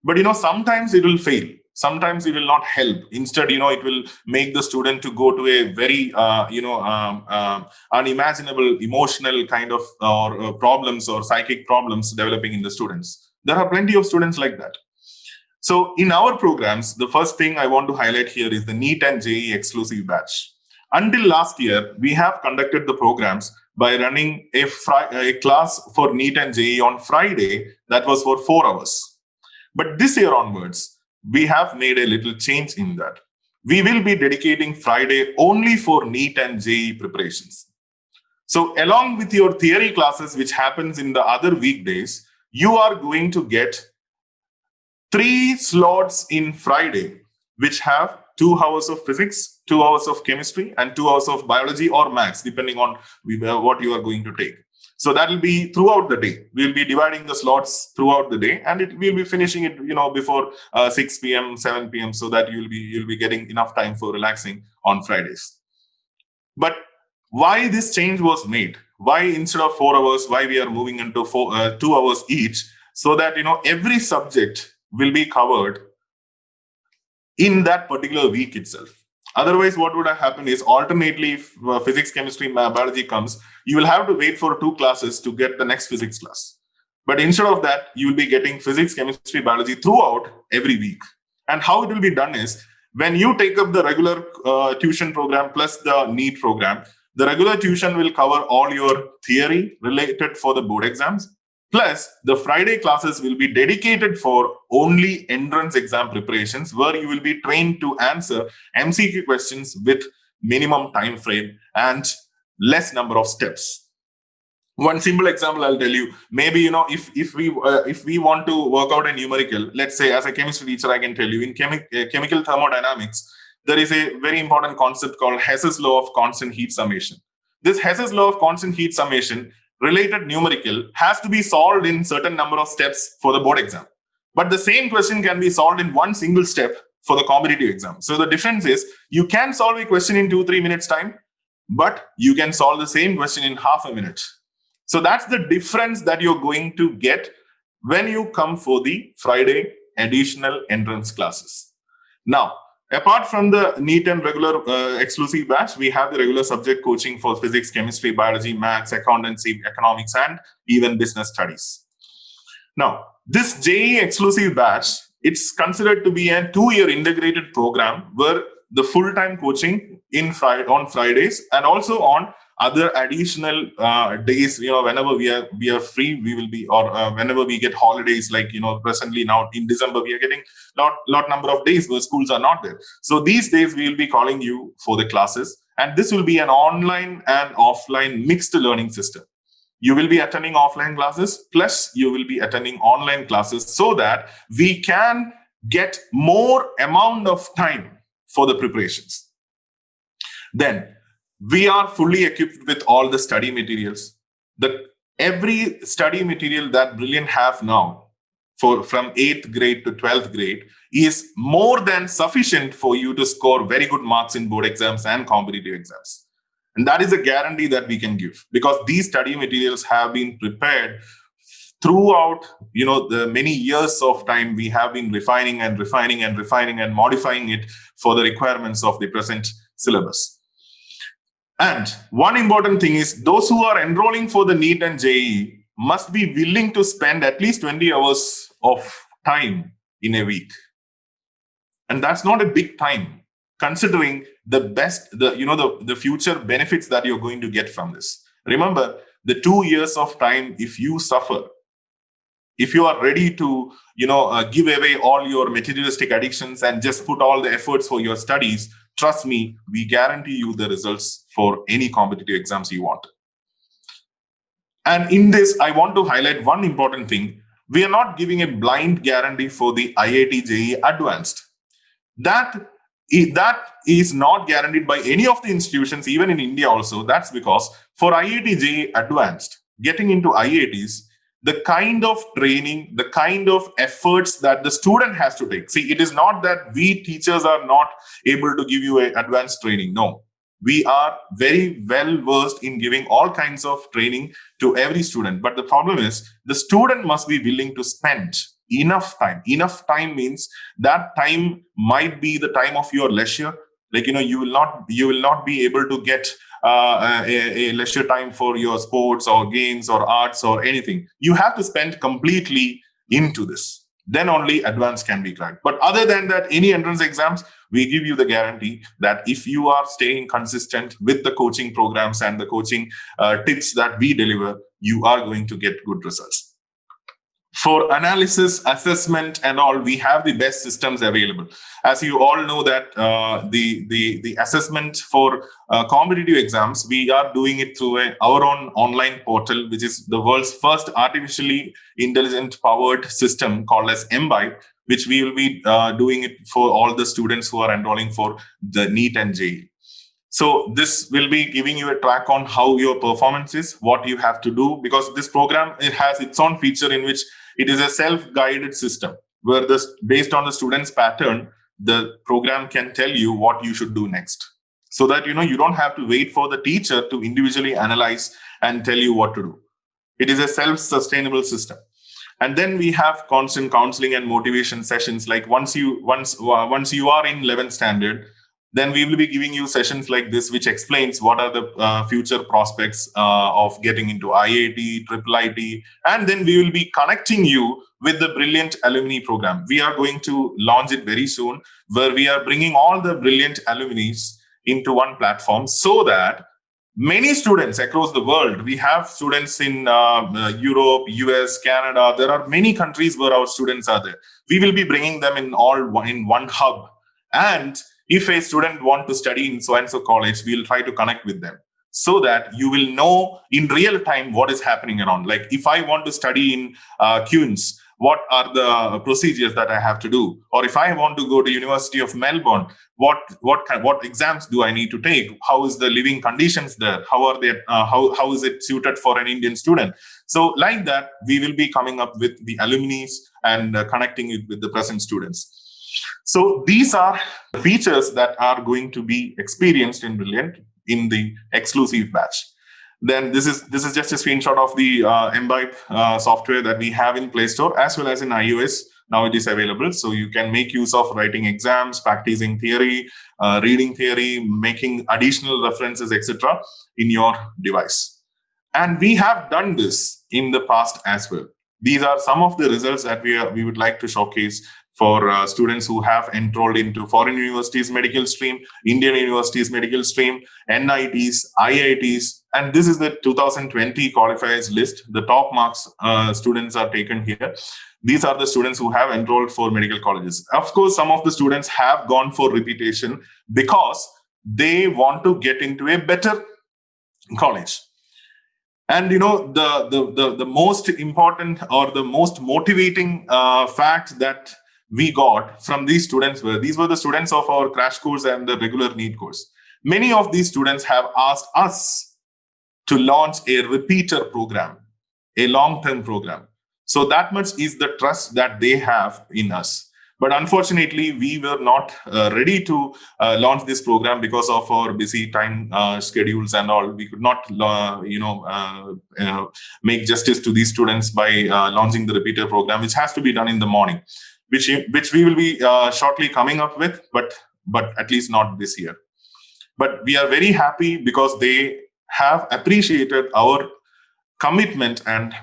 [SPEAKER 2] But sometimes it will fail. Sometimes it will not help. Instead, it will make the student to go to a very unimaginable emotional kind of problems or psychic problems developing in the students. There are plenty of students like that. So in our programs, the first thing I want to highlight here is the NEET and JEE exclusive batch. Until last year, we have conducted the programs by running a class for NEET and JEE on Friday that was for 4 hours. But this year onwards, we have made a little change in that. We will be dedicating Friday only for NEET and JEE preparations. So along with your theory classes, which happens in the other weekdays, you are going to get 3 slots in Friday, which have 2 hours of physics, 2 hours of chemistry, and 2 hours of biology or maths, depending on what you are going to take. So that will be throughout the day. We'll be dividing the slots throughout the day, and we'll be finishing it, before 6 p.m., 7 p.m., so that you'll be getting enough time for relaxing on Fridays. But why this change was made? Why instead of 4 hours, why we are moving into 2 hours each, so that every subject will be covered in that particular week itself. Otherwise, what would have happened is alternately, if physics, chemistry, biology comes, you will have to wait for 2 classes to get the next physics class. But instead of that, you will be getting physics, chemistry, biology throughout every week. And how it will be done is, when you take up the regular tuition program plus the NEET program, the regular tuition will cover all your theory related for the board exams. Plus, the Friday classes will be dedicated for only entrance exam preparations, where you will be trained to answer MCQ questions with minimum time frame and less number of steps. One simple example I'll tell you. Maybe if we want to work out a numerical, let's say as a chemistry teacher, I can tell you in chemical thermodynamics, there is a very important concept called Hess's law of constant heat summation. This Hess's law of constant heat summation related numerical has to be solved in certain number of steps for the board exam. But the same question can be solved in one single step for the competitive exam. So the difference is you can solve a question in 2-3 minutes time, but you can solve the same question in half a minute. So that's the difference that you're going to get when you come for the Friday additional entrance classes. Now, apart from the NEET and regular exclusive batch, we have the regular subject coaching for physics, chemistry, biology, maths, accountancy, economics, and even business studies. Now, this JEE exclusive batch, it's considered to be a 2-year integrated program where the full-time coaching on Fridays and also on other additional days, whenever we are free, we will be, or whenever we get holidays, like, presently now in December, we are getting lot number of days where schools are not there. So these days we will be calling you for the classes, and this will be an online and offline mixed learning system. You will be attending offline classes, plus you will be attending online classes so that we can get more amount of time for the preparations. Then we are fully equipped with all the study materials. Every study material that Brilliant have now from 8th grade to 12th grade is more than sufficient for you to score very good marks in board exams and competitive exams. And that is a guarantee that we can give, because these study materials have been prepared throughout, the many years of time. We have been refining and modifying it for the requirements of the present syllabus. And one important thing is those who are enrolling for the NEET and JEE must be willing to spend at least 20 hours of time in a week. And that's not a big time, considering the future benefits that you're going to get from this. Remember, the 2 years of time, if you suffer, if you are ready to give away all your materialistic addictions and just put all the efforts for your studies, trust me, we guarantee you the results for any competitive exams you want. And in this, I want to highlight one important thing. We are not giving a blind guarantee for the IIT JEE Advanced. That is not guaranteed by any of the institutions, even in India also. That's because for IIT JEE Advanced, getting into IITs, the kind of training, the kind of efforts that the student has to take. See, it is not that we teachers are not able to give you an advanced training. No, we are very well versed in giving all kinds of training to every student. But the problem is the student must be willing to spend enough time. Enough time means that time might be the time of your leisure. Like, you will not be able to get a leisure time for your sports or games or arts or anything. You have to spend completely into this. Then only advanced can be cracked. But other than that, any entrance exams, we give you the guarantee that if you are staying consistent with the coaching programs and the coaching tips that we deliver, you are going to get good results. For analysis, assessment, and all, we have the best systems available. As you all know that the assessment for competitive exams, we are doing it through our own online portal, which is the world's first artificially intelligent powered system called as MBIBE, which we will be doing it for all the students who are enrolling for the NEET and JEE. So this will be giving you a track on how your performance is, what you have to do, because this program, it has its own feature in which it is a self-guided system where based on the student's pattern, the program can tell you what you should do next. So that, you don't have to wait for the teacher to individually analyze and tell you what to do. It is a self-sustainable system. And then we have constant counseling and motivation sessions. Like once you are in 11th standard, then we will be giving you sessions like this, which explains what are the future prospects of getting into IIT, IIIT, and then we will be connecting you with the Brilliant Alumni Program. We are going to launch it very soon, where we are bringing all the Brilliant alumni into one platform so that many students across the world, we have students in Europe, US, Canada, there are many countries where our students are there. We will be bringing them in one hub. And if a student wants to study in so-and-so college, we'll try to connect with them so that you will know in real time what is happening around. Like if I want to study in Queens, what are the procedures that I have to do? Or if I want to go to University of Melbourne, what exams do I need to take? How is the living conditions there? How are they? How is it suited for an Indian student? So like that, we will be coming up with the alumni and connecting it with the present students. So these are features that are going to be experienced in Brilliant in the exclusive batch. Then this is just a screenshot of the Imbibe software that we have in Play Store as well as in iOS. Now it is available, so you can make use of writing exams, practicing theory, reading theory, making additional references, etc. in your device. And we have done this in the past as well. These are some of the results that we would like to showcase for students who have enrolled into foreign universities medical stream, Indian universities medical stream, NITs, IITs, and this is the 2020 qualifiers list. The top marks students are taken here. These are the students who have enrolled for medical colleges. Of course, some of the students have gone for repetition because they want to get into a better college. And the most important or the most motivating fact that we got from these students were the students of our crash course and the regular NEET course. Many of these students have asked us to launch a repeater program, a long-term program. So that much is the trust that they have in us. But unfortunately, we were not ready to launch this program because of our busy time schedules and all. We could not, make justice to these students by launching the repeater program, which has to be done in the morning, which we will be shortly coming up with, but at least not this year. But we are very happy because they have appreciated our commitment and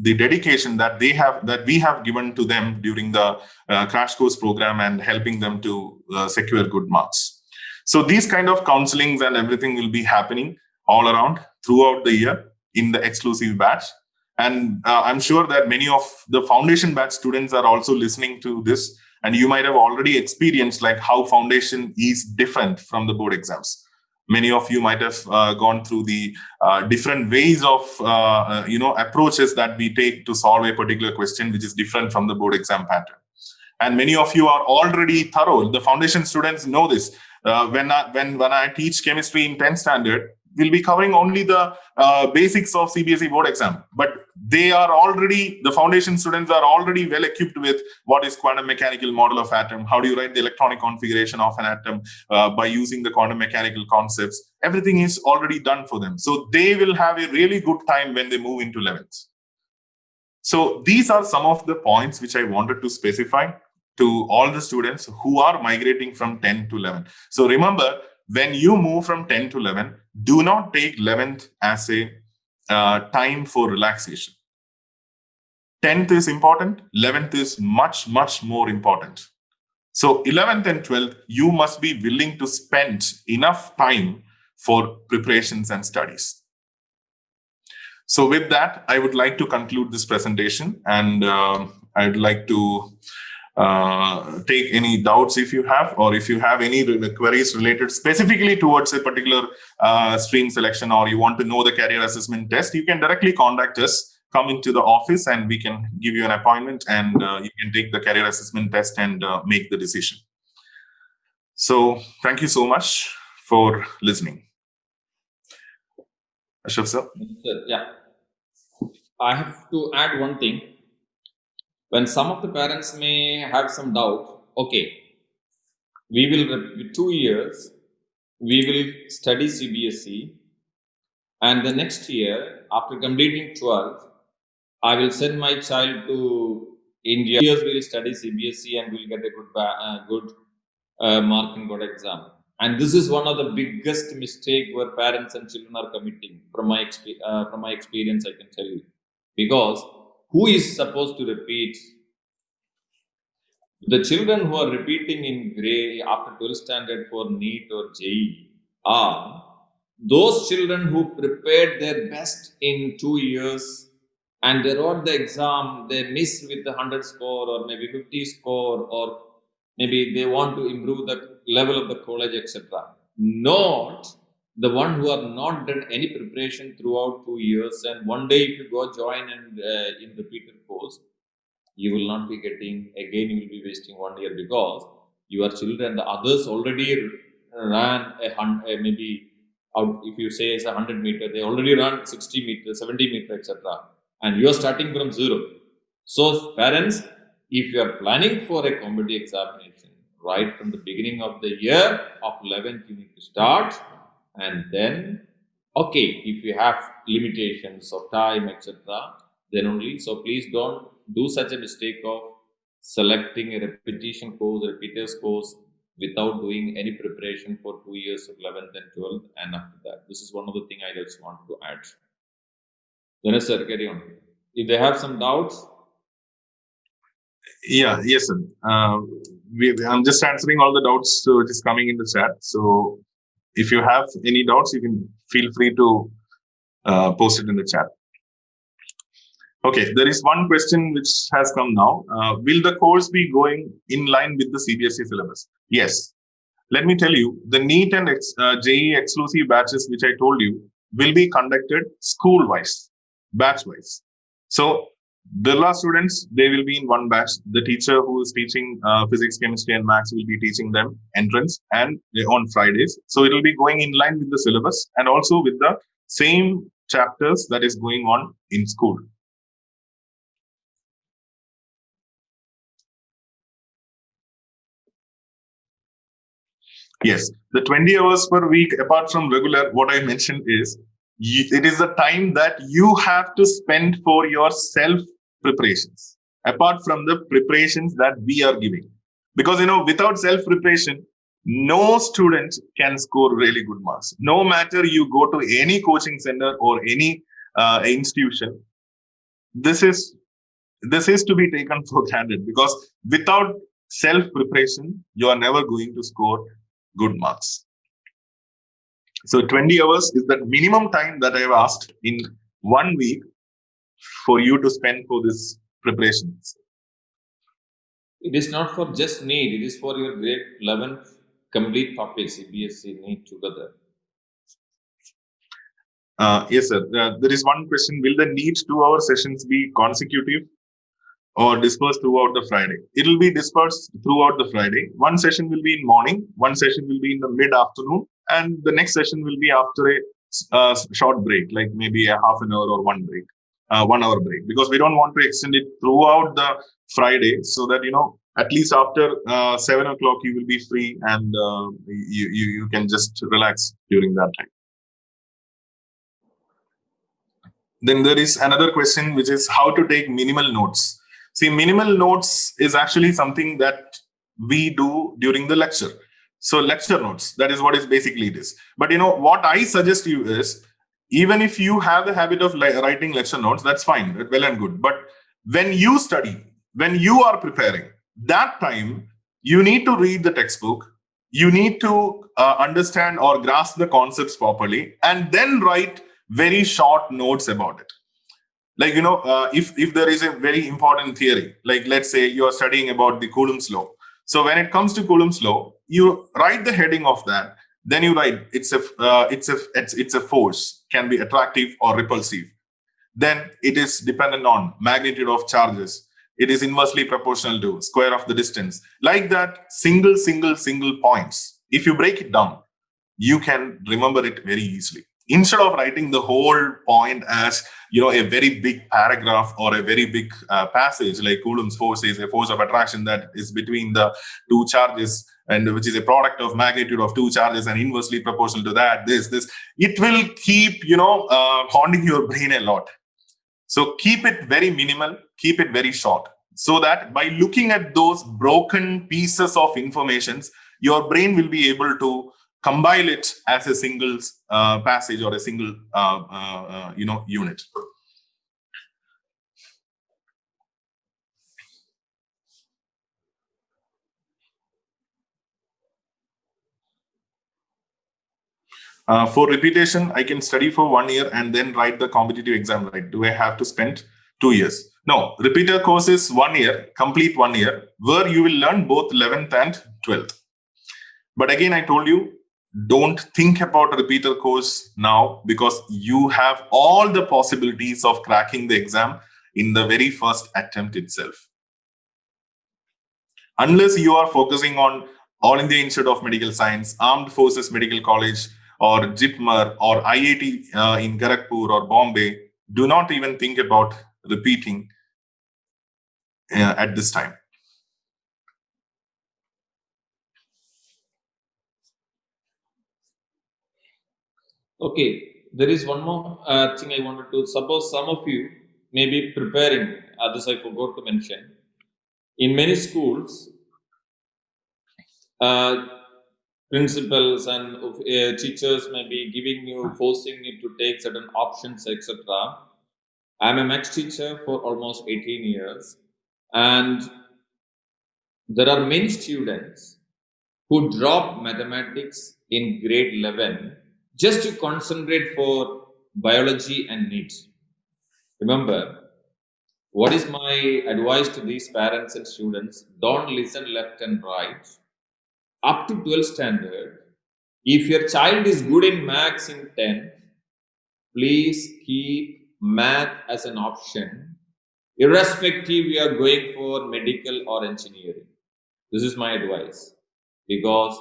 [SPEAKER 2] the dedication that we have given to them during the crash course program and helping them to secure good marks. So these kind of counselings and everything will be happening all around throughout the year in the exclusive batch. And I'm sure that many of the foundation batch students are also listening to this, and you might have already experienced like how foundation is different from the board exams. Many of you might have gone through the different ways of approaches that we take to solve a particular question, which is different from the board exam pattern. And many of you are already thorough. The foundation students know this. When I teach chemistry in 10th standard, we'll be covering only the basics of Cbse board exam. But the foundation students are already well equipped with what is quantum mechanical model of atom, how do you write the electronic configuration of an atom by using the quantum mechanical concepts. Everything is already done for them. So they will have a really good time when they move into 11th. So these are some of the points which I wanted to specify to all the students who are migrating from 10 to 11. So remember, when you move from 10 to 11, do not take 11th as a time for relaxation. 10th is important, 11th is much, much more important. So 11th and 12th, you must be willing to spend enough time for preparations and studies. So with that, I would like to conclude this presentation, and I'd like to take any doubts if you have, or if you have any queries related specifically towards a particular stream selection, or you want to know the career assessment test, you can directly contact us, come into the office, and we can give you an appointment, and you can take the career assessment test and make the decision. So thank you so much for listening. Ashraf sir?
[SPEAKER 1] Yeah. I have to add one thing. When some of the parents may have some doubt, okay, we will, 2 years, we will study Cbse, and the next year, after completing 12th, I will send my child to India. 2 years we will study Cbse and we'll get a good mark in board exam. And this is one of the biggest mistake where parents and children are committing. From my experience, I can tell you, because who is supposed to repeat? The children who are repeating in grade after 12th standard for NEET or JEE are those children who prepared their best in 2 years, and they wrote the exam, they missed with the 100 score or maybe 50 score, or maybe they want to improve the level of the college, etc. Not the one who have not done any preparation throughout 2 years, and one day if you go join and in repeated course, you will not be getting, again, you will be wasting 1 year, because your children, the others already ran maybe out, if you say it's 100 meter, they already run 60 meter, 70 meter, etc. And you are starting from zero. So parents, if you are planning for a competitive examination, right from the beginning of the year of 11th, you need to start, and then, okay, if you have limitations of time, etc., then only. So please don't do such a mistake of selecting a repetition course, repeaters course, without doing any preparation for 2 years of 11th and 12th. And after that, this is one of the things I just want to add. Then, sir, carry on. If they have some doubts.
[SPEAKER 2] Yeah, yes, sir. I'm just answering all the doubts which is coming in the chat. So if you have any doubts, you can feel free to post it in the chat. Okay, there is one question which has come now. Will the course be going in line with the Cbse syllabus? Yes. Let me tell you, the NEET and JEE exclusive batches which I told you will be conducted school-wise, batch-wise. So Birla students, they will be in one batch. The teacher who is teaching physics, chemistry, and maths will be teaching them entrance and on Fridays. So it will be going in line with the syllabus and also with the same chapters that is going on in school. Yes, the 20 hours per week, apart from regular, what I mentioned is, it is the time that you have to spend for your self preparations, apart from the preparations that we are giving. Because, without self preparation, no student can score really good marks. No matter you go to any coaching center or any institution, this is to be taken for granted, because without self preparation, you are never going to score good marks. So 20 hours is the minimum time that I have asked in 1 week for you to spend for this preparations.
[SPEAKER 1] It is not for just NEET, it is for your grade 11 complete topics, Cbse, NEET together.
[SPEAKER 2] Yes, sir. There is one question. Will the NEET 2-hour sessions be consecutive or dispersed throughout the Friday? It will be dispersed throughout the Friday. One session will be in morning, one session will be in the mid-afternoon, and the next session will be after a short break, like maybe a half an hour or 1 hour break, because we don't want to extend it throughout the Friday, so that, at least after 7 o'clock, you will be free and you can just relax during that time. Then there is another question, which is how to take minimal notes. See, minimal notes is actually something that we do during the lecture. So lecture notes, that is what is basically it is. But what I suggest you is, even if you have the habit of writing lecture notes, that's fine, well and good. But when you study, when you are preparing, that time you need to read the textbook, you need to understand or grasp the concepts properly, and then write very short notes about it. Like, if there is a very important theory, like let's say you are studying about the Coulomb's law. So when it comes to Coulomb's law, you write the heading of that. Then you write it's a force, can be attractive or repulsive. Then it is dependent on magnitude of charges. It is inversely proportional to square of the distance. Like that, single points. If you break it down, you can remember it very easily. Instead of writing the whole point as a very big paragraph or a very big passage, like Coulomb's force is a force of attraction that is between the two charges, and which is a product of magnitude of two charges and inversely proportional to that, this, it will keep haunting your brain a lot. So keep it very minimal, keep it very short, so that by looking at those broken pieces of information, your brain will be able to compile it as a single passage or a single unit. For repetition, I can study for 1 year and then write the competitive exam, right? Do I have to spend 2 years? No, repeater course is 1 year, complete 1 year, where you will learn both 11th and 12th. But again, I told you, don't think about a repeater course now, because you have all the possibilities of cracking the exam in the very first attempt itself. unless you are focusing on All India Institute of Medical Science, Armed Forces Medical College, or JIPMER, or IIT in Kharagpur or Bombay, do not even think about repeating at this time.
[SPEAKER 1] Okay, there is one more thing I wanted to. Suppose some of you may be preparing, others I forgot to mention. In many schools, principals and teachers may be giving you, forcing you to take certain options, etc. I'm a maths teacher for almost 18 years, and there are many students who drop mathematics in grade 11 just to concentrate for biology and NEET. Remember, what is my advice to these parents and students? Don't listen left and right. Up to 12th standard, if your child is good in maths in 10th, please keep math as an option, irrespective we are going for medical or engineering. This is my advice, because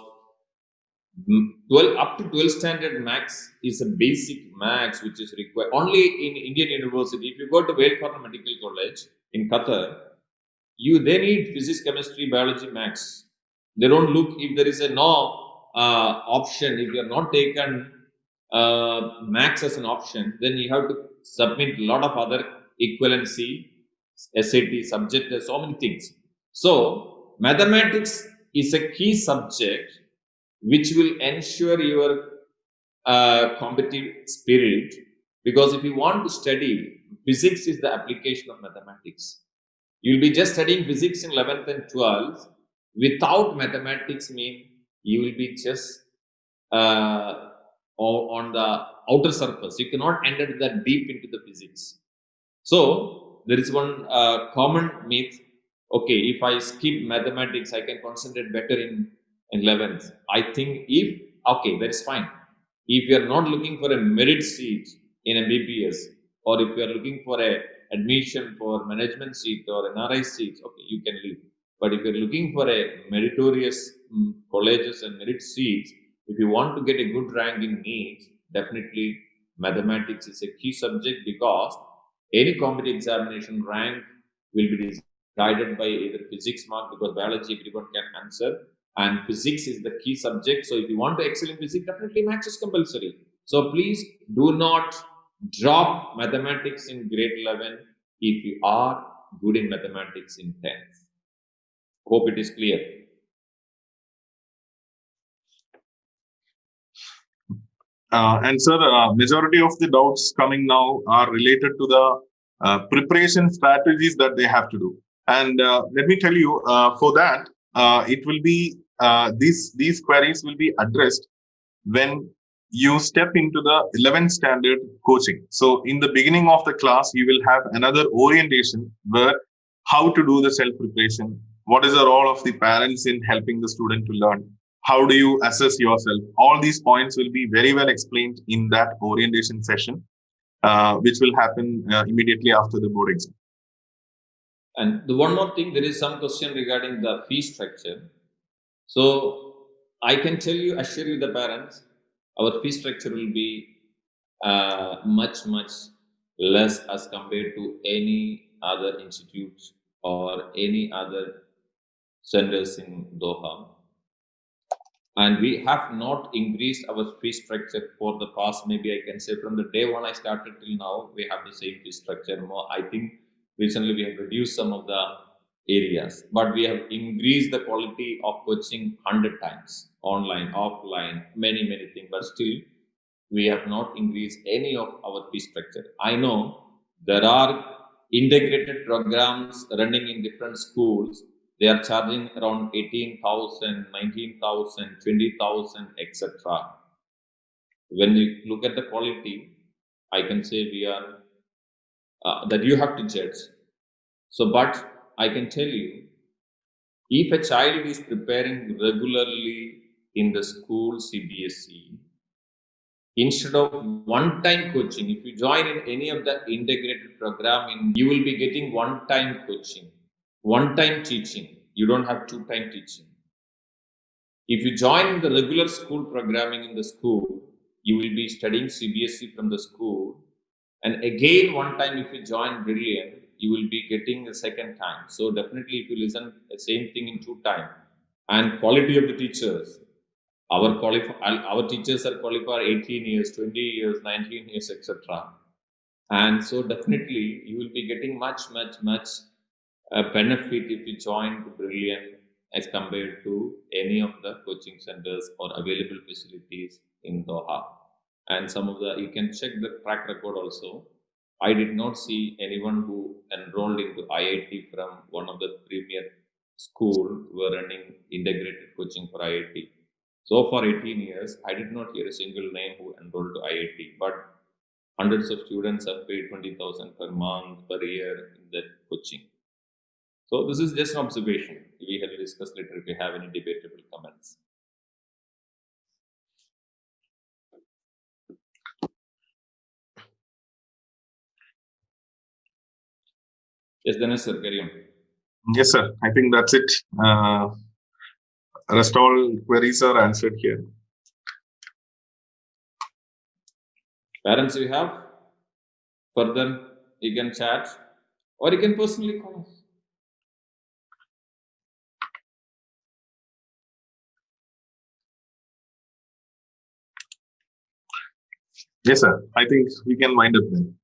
[SPEAKER 1] 12 up to 12th standard max is a basic max which is required only in Indian university. If you go to Corner Medical College in Qatar, they need physics, chemistry, biology, max. They don't look if there is a no option. If you are not taken max as an option, then you have to submit a lot of other equivalency, SAT subject. There's so many things. So mathematics is a key subject which will ensure your competitive spirit, because if you want to study, physics is the application of mathematics. You'll be just studying physics in 11th and 12th without mathematics, mean you will be just on the outer surface. You cannot enter that deep into the physics. So there is one common myth. Okay, if I skip mathematics, I can concentrate better in 11th. I think that's fine. If you are not looking for a merit seat in MBBS, or if you are looking for a admission for management seat or NRI seats, okay, you can leave. But if you are looking for a meritorious colleges and merit seats, if you want to get a good rank in NEET, definitely mathematics is a key subject, because any competitive examination rank will be decided by either physics mark, because biology everyone can answer, and physics is the key subject. So if you want to excel in physics, definitely maths is compulsory. So please do not drop mathematics in grade 11 if you are good in mathematics in 10th. Hope it is clear.
[SPEAKER 2] And sir, majority of the doubts coming now are related to the preparation strategies that they have to do. And let me tell you, for that, it will be these queries will be addressed when you step into the 11th standard coaching. So in the beginning of the class, you will have another orientation where how to do the self preparation, what is the role of the parents in helping the student to learn, how do you assess yourself. All these points will be very well explained in that orientation session, which will happen immediately after the board exam.
[SPEAKER 1] And the one more thing, there is some question regarding the fee structure. So I can assure you the parents, our fee structure will be much less as compared to any other institute or any other centers in Doha. And we have not increased our fee structure for the past, maybe I can say from the day when I started till now, we have the same fee structure. More, I think recently we have reduced some of the areas, but we have increased the quality of coaching 100 times, online, offline, many things, but still we have not increased any of our fee structure. I know there are integrated programs running in different schools. They are charging around 18,000, 19,000, 20,000, etc. When you look at the quality, I can say we are that you have to judge. So, but I can tell you, if a child is preparing regularly in the school Cbse, instead of one-time coaching, if you join in any of the integrated program, you will be getting one-time coaching, one-time teaching. you don't have two-time teaching. If you join the regular school programming in the school, you will be studying Cbse from the school. And again, one time, if you join Brilliant, you will be getting a second time. So definitely, if you listen the same thing in 2 times, and quality of the teachers, our teachers are qualified 18 years, 20 years, 19 years, etc. And so definitely, you will be getting much benefit if you join Brilliant as compared to any of the coaching centers or available facilities in Doha. And some of the, you can check the track record also. I did not see anyone who enrolled into IIT from one of the premier school who were running integrated coaching for IIT. So for 18 years, I did not hear a single name who enrolled to IIT, but hundreds of students have paid 20,000 per month, per year in that coaching. So this is just an observation. We will discuss later if you have any debatable comments. Yes, Dinesh sir, carry on.
[SPEAKER 2] Yes, sir. I think that's it. Rest all queries are answered here.
[SPEAKER 1] Parents, you have further, you can chat or you can personally call us.
[SPEAKER 2] Yes, sir. I think we can wind up then.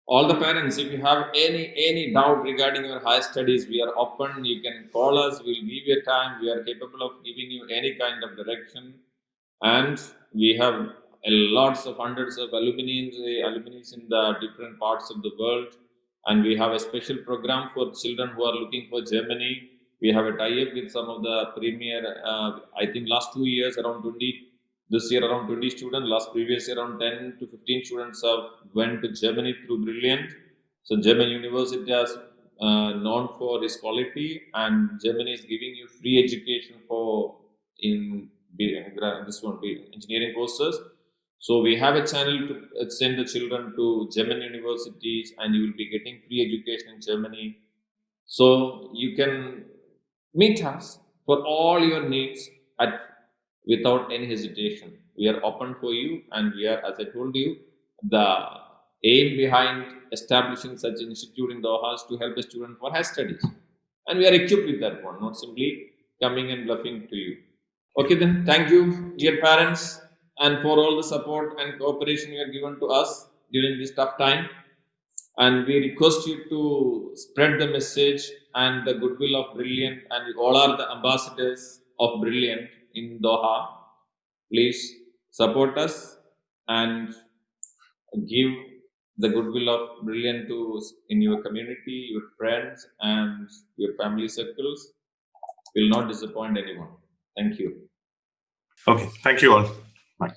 [SPEAKER 1] All the parents, if you have any doubt regarding your higher studies, we are open. You can call us. We'll give you time. We are capable of giving you any kind of direction, and we have lots of hundreds of alumni in the different parts of the world, and we have a special program for children who are looking for Germany. We have a tie-up with some of the premier. I think last 2 years around 20. This year around 20 students, previous year around 10 to 15 students have went to Germany through Brilliant. So German university is known for its quality, and Germany is giving you free education for engineering courses. So we have a channel to send the children to German universities, and you will be getting free education in Germany. So you can meet us for all your needs without any hesitation. We are open for you, and we are, as I told you, the aim behind establishing such an institute in Doha is to help the student for higher studies. And we are equipped with that one, not simply coming and bluffing to you. Okay, then, thank you, dear parents, and for all the support and cooperation you have given to us during this tough time. And we request you to spread the message and the goodwill of Brilliant, and we all are the ambassadors of Brilliant in Doha. Please support us and give the goodwill of Brilliant to in your community, your friends, and your family circles. Will not disappoint anyone. Thank you.
[SPEAKER 2] Okay. Thank you all. Bye.